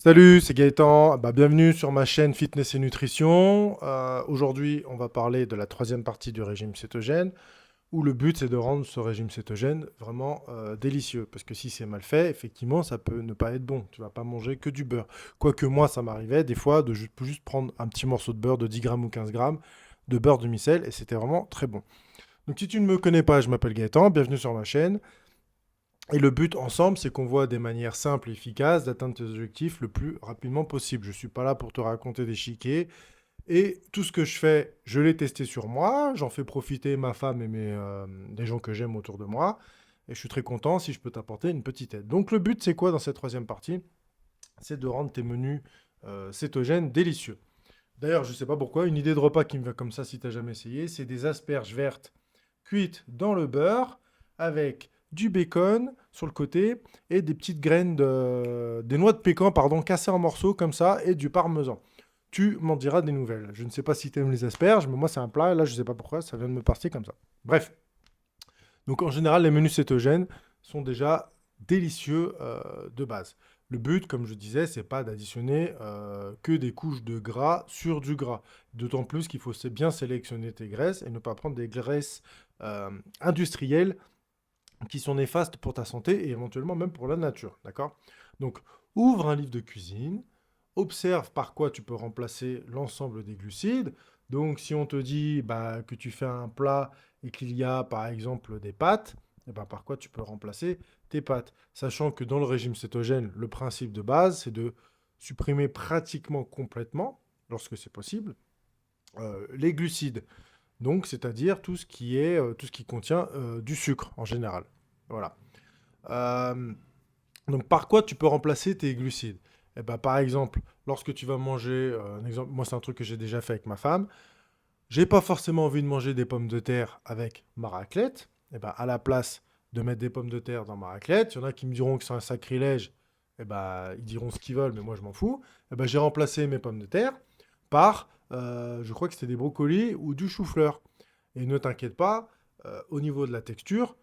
Salut, c'est Gaëtan. Bienvenue sur ma chaîne Fitness et Nutrition. Aujourd'hui, on va parler de la troisième partie du régime cétogène, où le but c'est de rendre ce régime cétogène vraiment délicieux. Parce que si c'est mal fait, effectivement, ça peut ne pas être bon. Tu vas pas manger que du beurre. Quoique moi, ça m'arrivait des fois de juste prendre un petit morceau de beurre de 10 grammes ou 15 grammes de beurre demi-sel, et c'était vraiment très bon. Donc si tu ne me connais pas, je m'appelle Gaëtan, bienvenue sur ma chaîne. Et le but ensemble, c'est qu'on voit des manières simples et efficaces d'atteindre tes objectifs le plus rapidement possible. Je ne suis pas là pour te raconter des chiquets. Et tout ce que je fais, je l'ai testé sur moi. J'en fais profiter ma femme et des gens que j'aime autour de moi. Et je suis très content si je peux t'apporter une petite aide. Donc le but, c'est quoi dans cette troisième partie? C'est de rendre tes menus cétogènes délicieux. D'ailleurs, je ne sais pas pourquoi, une idée de repas qui me va comme ça si tu n'as jamais essayé, c'est des asperges vertes cuites dans le beurre avec du bacon sur le côté et des petites des noix de pécan, pardon, cassées en morceaux comme ça et du parmesan. Tu m'en diras des nouvelles. Je ne sais pas si tu aimes les asperges, mais moi c'est un plat, et là je ne sais pas pourquoi, ça vient de me partir comme ça. Bref, donc en général les menus cétogènes sont déjà délicieux de base. Le but, comme je disais, c'est pas d'additionner que des couches de gras sur du gras. D'autant plus qu'il faut bien sélectionner tes graisses et ne pas prendre des graisses industrielles qui sont néfastes pour ta santé et éventuellement même pour la nature. D'accord? Donc, ouvre un livre de cuisine, observe par quoi tu peux remplacer l'ensemble des glucides. Donc, si on te dit que tu fais un plat et qu'il y a par exemple des pâtes, par quoi tu peux remplacer tes pâtes. Sachant que dans le régime cétogène, le principe de base, c'est de supprimer pratiquement complètement, lorsque c'est possible, les glucides. Donc, c'est-à-dire tout ce qui contient du sucre en général. Voilà. Euh, donc, par quoi tu peux remplacer tes glucides? Par exemple, lorsque tu vas manger, un exemple, moi c'est un truc que j'ai déjà fait avec ma femme, j'ai pas forcément envie de manger des pommes de terre avec ma raclette. À la place de mettre des pommes de terre dans ma raclette, il y en a qui me diront que c'est un sacrilège. Ils diront ce qu'ils veulent, mais moi je m'en fous. J'ai remplacé mes pommes de terre par, je crois que c'était des brocolis ou du chou-fleur. Et ne t'inquiète pas, au niveau de la texture,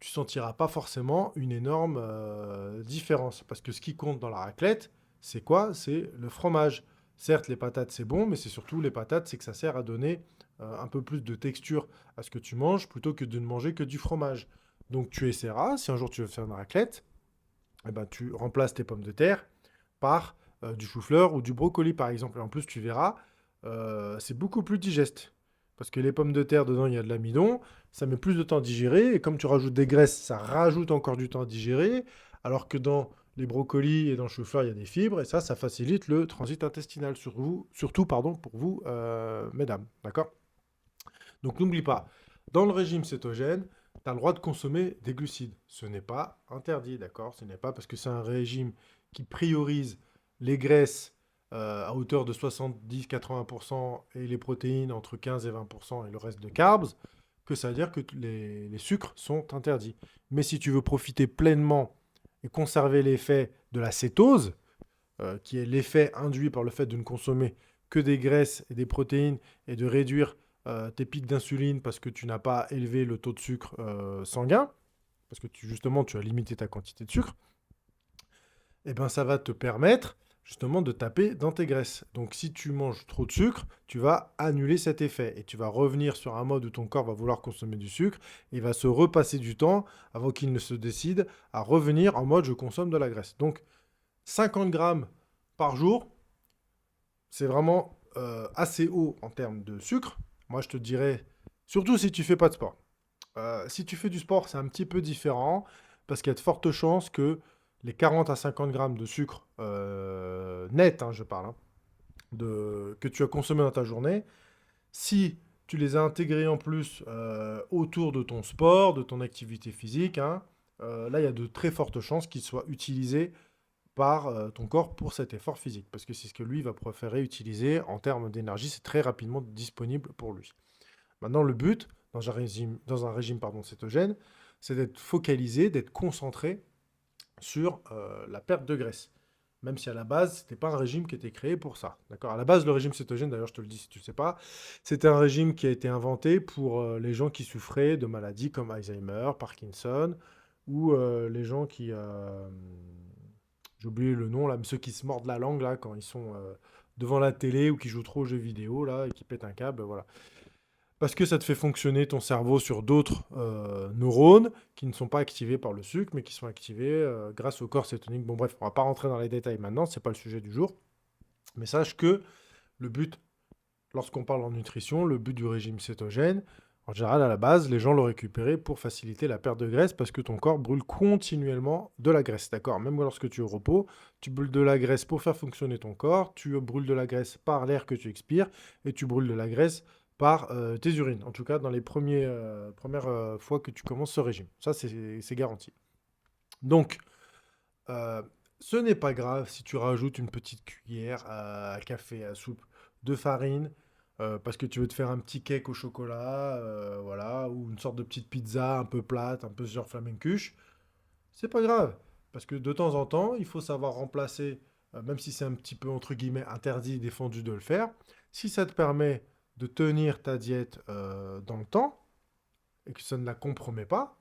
tu sentiras pas forcément une énorme différence. Parce que ce qui compte dans la raclette, c'est quoi? C'est le fromage. Certes, les patates, c'est bon, mais c'est surtout les patates, c'est que ça sert à donner un peu plus de texture à ce que tu manges plutôt que de ne manger que du fromage. Donc tu essaieras, si un jour tu veux faire une raclette, tu remplaces tes pommes de terre par du chou-fleur ou du brocoli par exemple. Et en plus, tu verras, c'est beaucoup plus digeste. Parce que les pommes de terre, dedans, il y a de l'amidon, ça met plus de temps à digérer, et comme tu rajoutes des graisses, ça rajoute encore du temps à digérer, alors que dans les brocolis et dans le chou-fleur, il y a des fibres, et ça facilite le transit intestinal, surtout pardon, pour vous, mesdames. D'accord? Donc n'oublie pas, dans le régime cétogène, tu as le droit de consommer des glucides. Ce n'est pas interdit, d'accord? Ce n'est pas parce que c'est un régime qui priorise les graisses à hauteur de 70-80% et les protéines entre 15 et 20% et le reste de carbs, que ça veut dire que les sucres sont interdits. Mais si tu veux profiter pleinement et conserver l'effet de la cétose, qui est l'effet induit par le fait de ne consommer que des graisses et des protéines et de réduire tes pics d'insuline parce que tu n'as pas élevé le taux de sucre sanguin, parce que justement tu as limité ta quantité de sucre, ça va te permettre justement de taper dans tes graisses. Donc si tu manges trop de sucre, tu vas annuler cet effet et tu vas revenir sur un mode où ton corps va vouloir consommer du sucre et il va se repasser du temps avant qu'il ne se décide à revenir en mode je consomme de la graisse. Donc 50 grammes par jour, c'est vraiment assez haut en termes de sucre. Moi, je te dirais, surtout si tu fais pas de sport. Si tu fais du sport, c'est un petit peu différent parce qu'il y a de fortes chances que les 40 à 50 grammes de sucre net, hein, je parle, hein, que tu as consommé dans ta journée, si tu les as intégrés en plus autour de ton sport, de ton activité physique, hein, là, il y a de très fortes chances qu'ils soient utilisés par ton corps pour cet effort physique, parce que c'est ce que lui va préférer utiliser en termes d'énergie, c'est très rapidement disponible pour lui. Maintenant, le but dans un régime pardon, cétogène, c'est d'être focalisé, d'être concentré sur la perte de graisse. Même si à la base, ce n'était pas un régime qui était créé pour ça. D'accord? À la base, le régime cétogène, d'ailleurs, je te le dis si tu ne sais pas, c'était un régime qui a été inventé pour les gens qui souffraient de maladies comme Alzheimer, Parkinson, ou les gens qui, J'ai oublié le nom, là, mais ceux qui se mordent la langue, là, quand ils sont devant la télé ou qui jouent trop aux jeux vidéo, là, et qui pètent un câble, voilà. Parce que ça te fait fonctionner ton cerveau sur d'autres neurones qui ne sont pas activés par le sucre, mais qui sont activés grâce au corps cétonique. Bon, bref, on va pas rentrer dans les détails maintenant, c'est pas le sujet du jour. Mais sache que le but, lorsqu'on parle en nutrition, le but du régime cétogène, en général, à la base, les gens l'ont récupéré pour faciliter la perte de graisse parce que ton corps brûle continuellement de la graisse, d'accord? Même lorsque tu es au repos, tu brûles de la graisse pour faire fonctionner ton corps, tu brûles de la graisse par l'air que tu expires et tu brûles de la graisse par tes urines. En tout cas, dans les premières fois que tu commences ce régime. Ça, c'est garanti. Donc, euh, ce n'est pas grave si tu rajoutes une petite cuillère à café, à soupe de farine, parce que tu veux te faire un petit cake au chocolat, voilà, ou une sorte de petite pizza un peu plate, un peu sur flamencuche. C'est pas grave, parce que de temps en temps, il faut savoir remplacer, même si c'est un petit peu entre guillemets interdit, défendu de le faire. Si ça te permet de tenir ta diète dans le temps et que ça ne la compromet pas,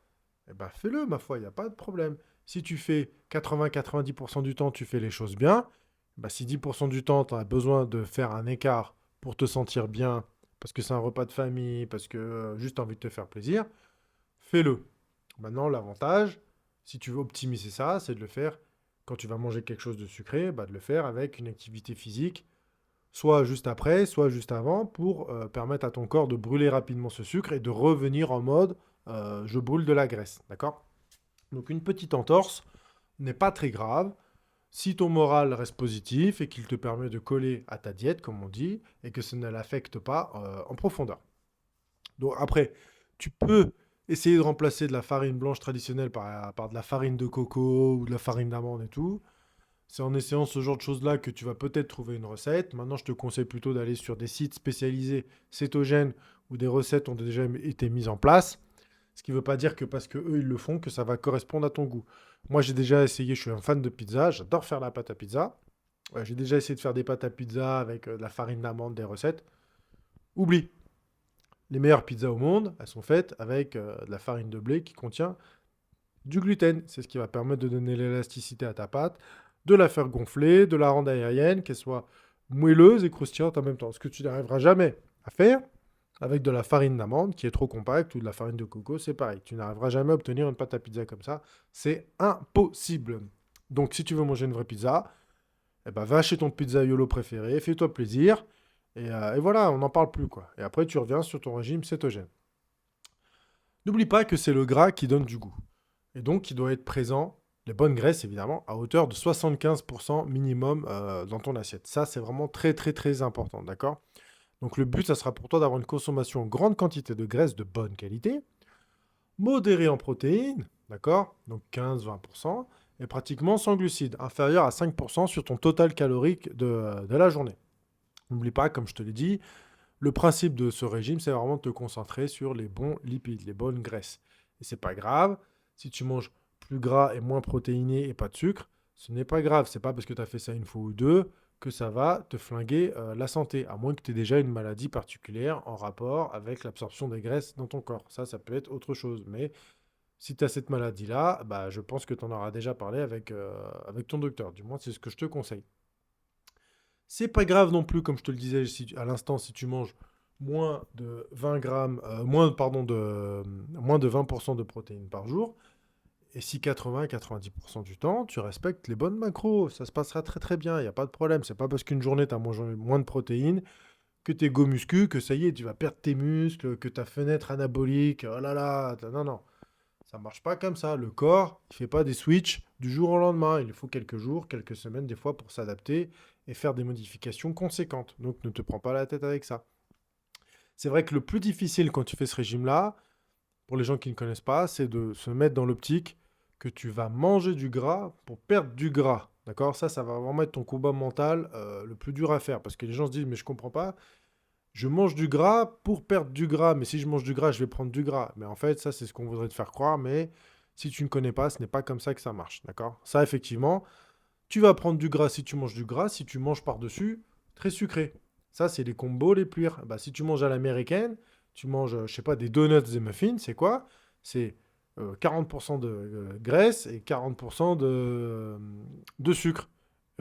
eh ben fais-le, ma foi, il n'y a pas de problème. Si tu fais 80-90% du temps, tu fais les choses bien, bah, si 10% du temps, tu as besoin de faire un écart pour te sentir bien, parce que c'est un repas de famille, parce que juste envie de te faire plaisir, fais-le. Maintenant, l'avantage, si tu veux optimiser ça, c'est de le faire quand tu vas manger quelque chose de sucré, bah, de le faire avec une activité physique, soit juste après, soit juste avant, pour permettre à ton corps de brûler rapidement ce sucre et de revenir en mode je brûle de la graisse, d'accord? Donc une petite entorse n'est pas très grave si ton moral reste positif et qu'il te permet de coller à ta diète, comme on dit, et que ça ne l'affecte pas en profondeur. Donc après, tu peux essayer de remplacer de la farine blanche traditionnelle par de la farine de coco ou de la farine d'amande et tout. C'est en essayant ce genre de choses-là que tu vas peut-être trouver une recette. Maintenant, je te conseille plutôt d'aller sur des sites spécialisés cétogènes où des recettes ont déjà été mises en place. Ce qui ne veut pas dire que parce que eux ils le font que ça va correspondre à ton goût. Moi, j'ai déjà essayé, je suis un fan de pizza, j'adore faire la pâte à pizza. Ouais, j'ai déjà essayé de faire des pâtes à pizza avec de la farine d'amande, des recettes. Oublie. Les meilleures pizzas au monde, elles sont faites avec de la farine de blé qui contient du gluten. C'est ce qui va permettre de donner l'élasticité à ta pâte, de la faire gonfler, de la rendre aérienne, qu'elle soit moelleuse et croustillante en même temps. Ce que tu n'arriveras jamais à faire avec de la farine d'amande qui est trop compacte ou de la farine de coco, c'est pareil. Tu n'arriveras jamais à obtenir une pâte à pizza comme ça. C'est impossible. Donc si tu veux manger une vraie pizza, eh ben, va chez ton pizzaiolo préféré, fais-toi plaisir. Et voilà, on n'en parle plus, quoi. Et après, tu reviens sur ton régime cétogène. N'oublie pas que c'est le gras qui donne du goût. Et donc, il doit être présent, les bonnes graisses évidemment, à hauteur de 75% minimum dans ton assiette. Ça, c'est vraiment très très très important, d'accord? Donc le but, ça sera pour toi d'avoir une consommation en grande quantité de graisse de bonne qualité, modérée en protéines, d'accord? Donc 15-20%, et pratiquement sans glucides, inférieur à 5% sur ton total calorique de la journée. N'oublie pas, comme je te l'ai dit, le principe de ce régime, c'est vraiment de te concentrer sur les bons lipides, les bonnes graisses. Et c'est pas grave, si tu manges plus gras et moins protéiné et pas de sucre, ce n'est pas grave. C'est pas parce que tu as fait ça une fois ou deux que ça va te flinguer la santé, à moins que tu aies déjà une maladie particulière en rapport avec l'absorption des graisses dans ton corps. Ça peut être autre chose. Mais si tu as cette maladie-là, bah, je pense que tu en auras déjà parlé avec ton docteur. Du moins, c'est ce que je te conseille. C'est pas grave non plus, comme je te le disais à l'instant, si tu manges moins de 20 grammes, moins de 20% de protéines par jour. Et si 80-90% du temps, tu respectes les bonnes macros, ça se passera très très bien, il n'y a pas de problème. C'est pas parce qu'une journée tu as mangé moins de protéines que tu es go muscu, que ça y est, tu vas perdre tes muscles, que ta fenêtre anabolique, oh là là, non, non. Ça marche pas comme ça. Le corps, il fait pas des switches du jour au lendemain. Il faut quelques jours, quelques semaines des fois pour s'adapter et faire des modifications conséquentes. Donc ne te prends pas la tête avec ça. C'est vrai que le plus difficile quand tu fais ce régime-là, pour les gens qui ne connaissent pas, c'est de se mettre dans l'optique que tu vas manger du gras pour perdre du gras. D'accord? Ça va vraiment être ton combat mental le plus dur à faire. Parce que les gens se disent, mais je comprends pas, je mange du gras pour perdre du gras, mais si je mange du gras, je vais prendre du gras. Mais en fait, ça, c'est ce qu'on voudrait te faire croire, mais si tu ne connais pas, ce n'est pas comme ça que ça marche, d'accord? Ça, effectivement, tu vas prendre du gras si tu manges du gras, si tu manges par-dessus, très sucré. Ça, c'est les combos les pires. Bah, si tu manges à l'américaine, tu manges, je sais pas, des donuts, des muffins, c'est quoi? C'est 40% de graisse et 40% de sucre.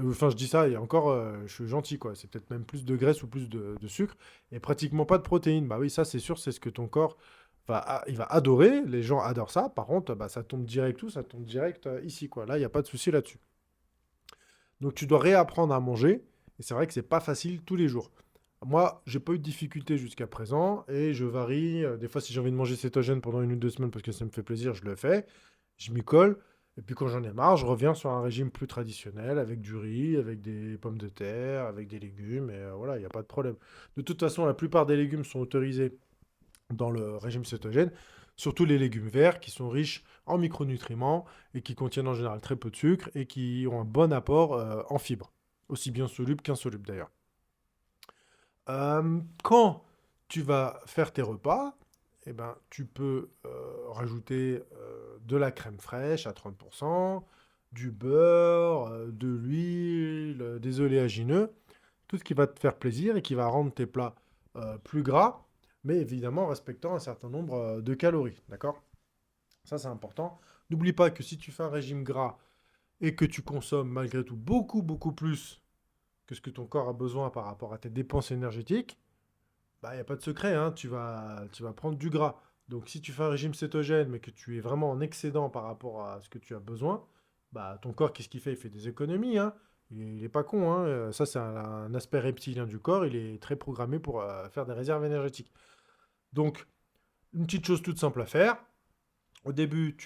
Enfin, je dis ça, et encore, je suis gentil, quoi. C'est peut-être même plus de graisse ou plus de sucre, et pratiquement pas de protéines. Bah oui, ça, c'est sûr, c'est ce que ton corps il va adorer. Les gens adorent ça. Par contre, bah, ça tombe direct où? Ça tombe direct ici, quoi. Là, il n'y a pas de souci là-dessus. Donc, tu dois réapprendre à manger, et c'est vrai que c'est pas facile tous les jours. Moi, j'ai pas eu de difficulté jusqu'à présent, et je varie. Des fois, si j'ai envie de manger cétogène pendant 1 ou 2 semaines parce que ça me fait plaisir, je le fais. Je m'y colle. Et puis quand j'en ai marre, je reviens sur un régime plus traditionnel, avec du riz, avec des pommes de terre, avec des légumes, et voilà, il n'y a pas de problème. De toute façon, la plupart des légumes sont autorisés dans le régime cétogène, surtout les légumes verts qui sont riches en micronutriments et qui contiennent en général très peu de sucre et qui ont un bon apport en fibres, aussi bien solubles qu'insolubles d'ailleurs. Quand tu vas faire tes repas, eh ben, tu peux rajouter de la crème fraîche à 30%, du beurre, de l'huile, des oléagineux, tout ce qui va te faire plaisir et qui va rendre tes plats plus gras, mais évidemment en respectant un certain nombre de calories, d'accord? Ça, c'est important. N'oublie pas que si tu fais un régime gras et que tu consommes malgré tout beaucoup, beaucoup plus que ce que ton corps a besoin par rapport à tes dépenses énergétiques, bah, il n'y a pas de secret, hein, tu vas prendre du gras. Donc si tu fais un régime cétogène, mais que tu es vraiment en excédent par rapport à ce que tu as besoin, bah, ton corps, qu'est-ce qu'il fait? Il fait des économies, hein. Il est pas con, hein. Ça, c'est un aspect reptilien du corps. Il est très programmé pour faire des réserves énergétiques. Donc, une petite chose toute simple à faire. Au début,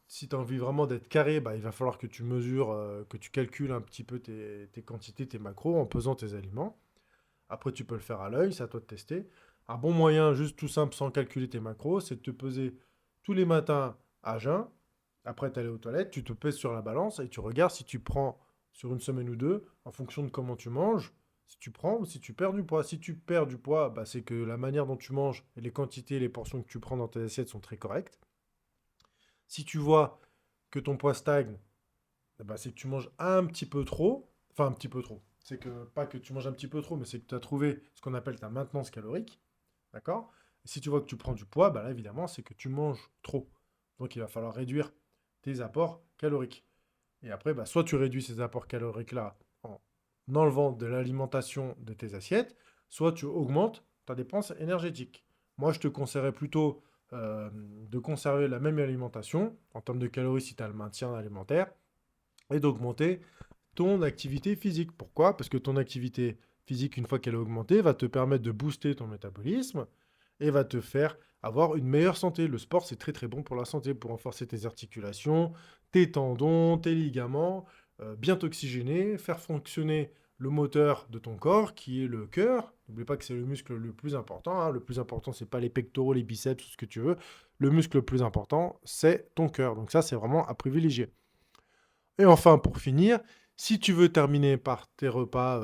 si tu as envie vraiment d'être carré, bah, il va falloir que tu mesures, que tu calcules un petit peu tes quantités, tes macros en pesant tes aliments. Après, tu peux le faire à l'œil, c'est à toi de tester. Un bon moyen, juste tout simple, sans calculer tes macros, c'est de te peser tous les matins à jeun. Après, tu allé aux toilettes, tu te pèses sur la balance et tu regardes si tu prends sur une semaine ou deux, en fonction de comment tu manges, si tu prends ou si tu perds du poids. Si tu perds du poids, bah, c'est que la manière dont tu manges et les quantités et les portions que tu prends dans tes assiettes sont très correctes. Si tu vois que ton poids stagne, eh ben, c'est que tu manges un petit peu trop. Enfin, un petit peu trop. C'est que, pas que tu manges un petit peu trop, mais c'est que tu as trouvé ce qu'on appelle ta maintenance calorique. D'accord? Et si tu vois que tu prends du poids, bah là, évidemment, c'est que tu manges trop. Donc, il va falloir réduire tes apports caloriques. Et après, bah, soit tu réduis ces apports caloriques-là en enlevant de l'alimentation de tes assiettes, soit tu augmentes ta dépense énergétique. Moi, je te conseillerais plutôt de conserver la même alimentation en termes de calories si tu as le maintien alimentaire et d'augmenter ton activité physique. Pourquoi? Parce que ton activité physique, une fois qu'elle est augmentée, va te permettre de booster ton métabolisme et va te faire avoir une meilleure santé. Le sport, c'est très très bon pour la santé, pour renforcer tes articulations, tes tendons, tes ligaments, bien t'oxygéner, faire fonctionner le moteur de ton corps, qui est le cœur. N'oublie pas que c'est le muscle le plus important, hein. Le plus important, c'est pas les pectoraux, les biceps, tout ce que tu veux. Le muscle le plus important, c'est ton cœur. Donc ça, c'est vraiment à privilégier. Et enfin, pour finir, si tu veux terminer par tes repas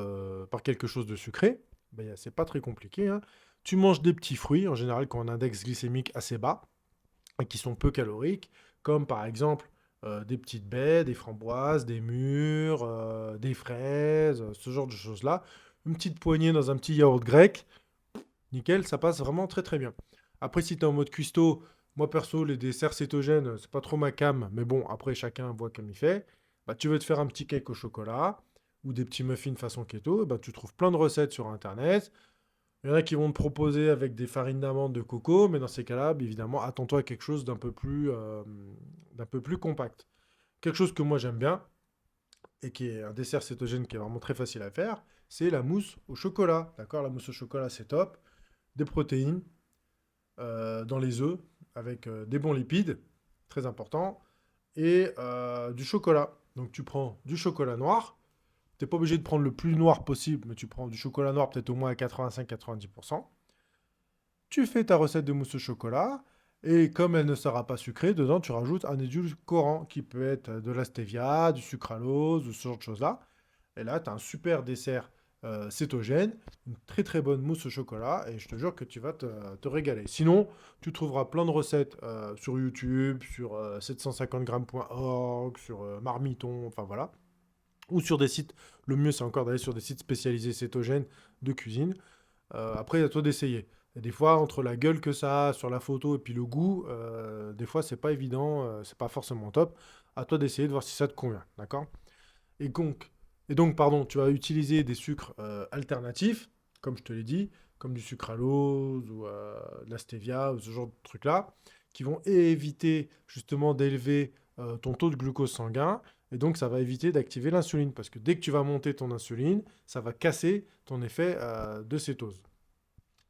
par quelque chose de sucré, ben, c'est pas très compliqué, hein. Tu manges des petits fruits, en général qui ont un index glycémique assez bas et qui sont peu caloriques, comme par exemple des petites baies, des framboises, des mûres, des fraises, ce genre de choses-là. Une petite poignée dans un petit yaourt grec, nickel, ça passe vraiment très très bien. Après, si tu es en mode cuistot, moi perso, les desserts cétogènes, c'est pas trop ma cam, mais bon, après chacun voit comme il fait. Bah, tu veux te faire un petit cake au chocolat ou des petits muffins façon keto, bah, tu trouves plein de recettes sur internet. Il y en a qui vont te proposer avec des farines d'amande de coco, mais dans ces cas-là, bah, évidemment, attends-toi à quelque chose d'un peu plus compact. Quelque chose que moi j'aime bien et qui est un dessert cétogène qui est vraiment très facile à faire, c'est la mousse au chocolat. D'accord? La mousse au chocolat, c'est top. Des protéines, dans les œufs avec des bons lipides, très important, et du chocolat. Donc tu prends du chocolat noir. Tu n'es pas obligé de prendre le plus noir possible, mais tu prends du chocolat noir peut-être au moins à 85-90%. Tu fais ta recette de mousse au chocolat. Et comme elle ne sera pas sucrée, dedans tu rajoutes un édulcorant qui peut être de la stevia, du sucralose ou ce genre de choses-là. Et là, tu as un super dessert cétogène, une très très bonne mousse au chocolat, et je te jure que tu vas te régaler. Sinon, tu trouveras plein de recettes sur YouTube, sur 750grammes.org, sur Marmiton, enfin voilà, ou sur des sites. Le mieux, c'est encore d'aller sur des sites spécialisés cétogènes de cuisine. Après, à toi d'essayer. Et des fois, entre la gueule que ça a sur la photo et puis le goût, des fois, c'est pas évident, c'est pas forcément top. À toi d'essayer de voir si ça te convient, d'accord? Et donc, pardon, tu vas utiliser des sucres alternatifs, comme je te l'ai dit, comme du sucralose ou de la stevia ou ce genre de trucs-là, qui vont éviter justement d'élever ton taux de glucose sanguin. Et donc, ça va éviter d'activer l'insuline, parce que dès que tu vas monter ton insuline, ça va casser ton effet de cétose.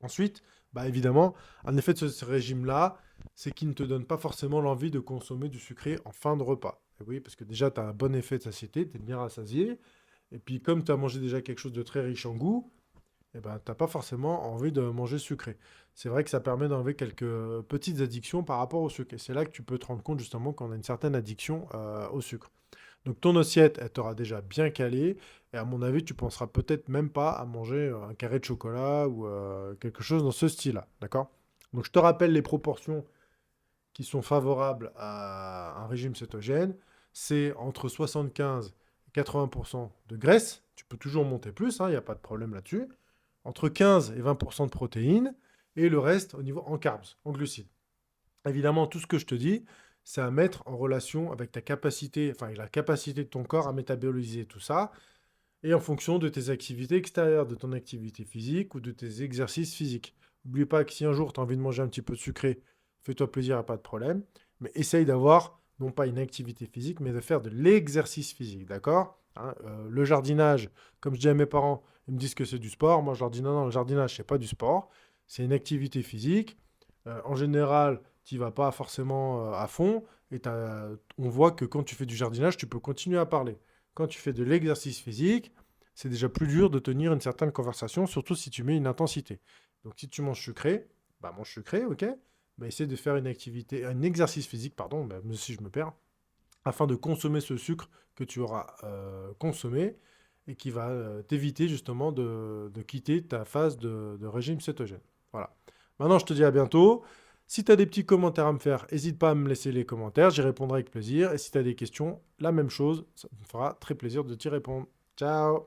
Ensuite, bah évidemment, un effet de ce régime-là, c'est qu'il ne te donne pas forcément l'envie de consommer du sucré en fin de repas. Et oui, parce que déjà, tu as un bon effet de satiété, tu es bien rassasié. Et puis, comme tu as mangé déjà quelque chose de très riche en goût, eh ben, tu n'as pas forcément envie de manger sucré. C'est vrai que ça permet d'enlever quelques petites addictions par rapport au sucre. Et c'est là que tu peux te rendre compte justement qu'on a une certaine addiction au sucre. Donc ton assiette, elle t'aura déjà bien calé, et à mon avis, tu penseras peut-être même pas à manger un carré de chocolat ou quelque chose dans ce style-là, d'accord? Donc je te rappelle les proportions qui sont favorables à un régime cétogène, c'est entre 75 et 80% de graisse, tu peux toujours monter plus, il n'y a pas de problème là-dessus, entre 15 et 20% de protéines, et le reste au niveau en carbs, en glucides. Évidemment, tout ce que je te dis, c'est à mettre en relation avec ta capacité, enfin, la capacité de ton corps à métaboliser tout ça, et en fonction de tes activités extérieures, de ton activité physique ou de tes exercices physiques. N'oublie pas que si un jour tu as envie de manger un petit peu de sucré, fais-toi plaisir, pas de problème, mais essaye d'avoir, non pas une activité physique, mais de faire de l'exercice physique, d'accord? Le jardinage, comme je dis à mes parents, ils me disent que c'est du sport. Moi, je leur dis non, non, le jardinage, c'est pas du sport, c'est une activité physique. En général, tu n'y vas pas forcément à fond, et on voit que quand tu fais du jardinage, tu peux continuer à parler. Quand tu fais de l'exercice physique, c'est déjà plus dur de tenir une certaine conversation, surtout si tu mets une intensité. Donc si tu manges sucré, bah mange sucré, ok, mais essaie de faire une activité, un exercice physique, pardon, bah, même si je me perds, afin de consommer ce sucre que tu auras consommé et qui va t'éviter justement de quitter ta phase de régime cétogène. Voilà. Maintenant, je te dis à bientôt. Si tu as des petits commentaires à me faire, n'hésite pas à me laisser les commentaires, j'y répondrai avec plaisir. Et si tu as des questions, la même chose, ça me fera très plaisir de t'y répondre. Ciao!